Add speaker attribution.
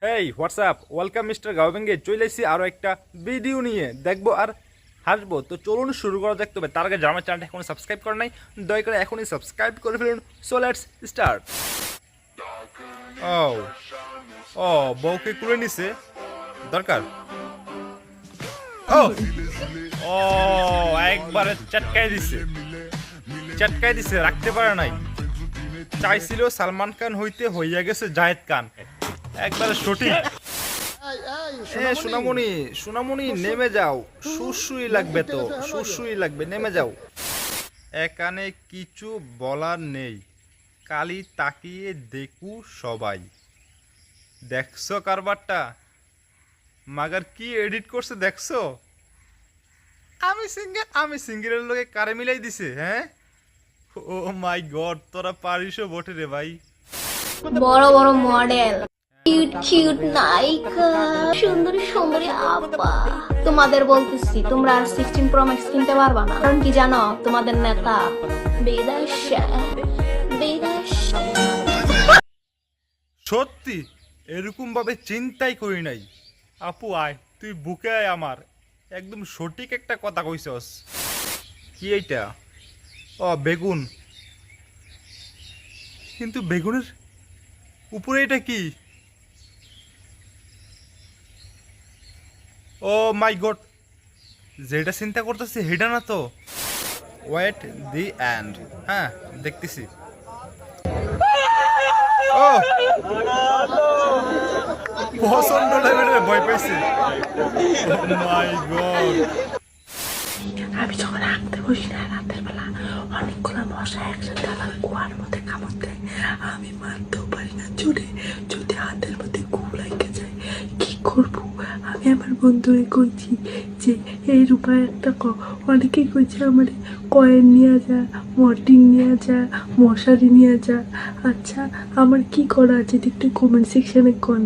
Speaker 1: হেই WhatsApp welcome mister গাওভেঙ্গে চলে এসেছি আরও একটা ভিডিও নিয়ে দেখবো আর হাসবো। তো চলুন শুরু করা দেখতে হবে। তার আগে যারা আমার চ্যানেলটা এখনই সাবস্ক্রাইব করে নাই দয়া করে এখনই সাবস্ক্রাইব করে ফেলুন। So let's start. ও ও বউকে কুড়ে নিছে দরকার। ও ও একবারে চটকাই দিছে রাখতে পারে নাই। চাইছিল সালমান খান হইতে হইয়া গেছে জায়েদ খান। একবারে সঠিক। সোনামণি নেমে যাও, সুসুই লাগবে, তো সুসুই লাগবে, নেমে যাও। এখানে কিছু বলার নেই, কালি তাকিয়ে দেখু সবাই। দেখছো কারবারটা, মাগার কি এডিট করছে দেখছো? আমি সিঙ্গেলের লোকে কারে মিলাই দিছে। হ্যাঁ, ও মাই গড, তোরা পারিসও বটে রে ভাই।
Speaker 2: বড় বড় মডেল, কিউট কিউট নায়িকা, সুন্দরী সুন্দরী আপা, তোমাদের বলতেছি তোমরা আর 16 প্রো ম্যাক্স কিনতে পারবা না। কারণ কি জানো, তোমাদের নেতা বিদেশে।
Speaker 1: সত্যি এরকম ভাবে চিন্তাই করি নাই। আপু আয়, তুই বুকে আয় আমার। একদম সঠিক একটা কথা কইছস। কি এইটা? ও বেগুন, কিন্তু বেগুনের উপরে এটা কি? ও মাই গড, যেটা চিন্তা করতেছি হেটা না তো। Wait the end. হ্যাঁ দেখতেছি। ও প্রচন্ড লেভেলের ভয় পাইছি। My God.
Speaker 3: আমি যখন আঁকতে বসি না রাতের বেলা, অনেকগুলো মশা একসাথে আমার কুয়ার মধ্যে কামড় দেয়। আমি মারতেও পারি না জোরে, যদি হাতের মধ্যে গু লাগে যায় কি করবো? আমি আমার বন্ধুরে কইছি যে এর উপায় একটা অনেকেই কইছে আমার কয়েন নিয়ে যা, মর্টিন নিয়ে যা, মশারি নিয়ে যা। আচ্ছা আমার কি করা আছে একটু কমেন্ট সেকশনে কন।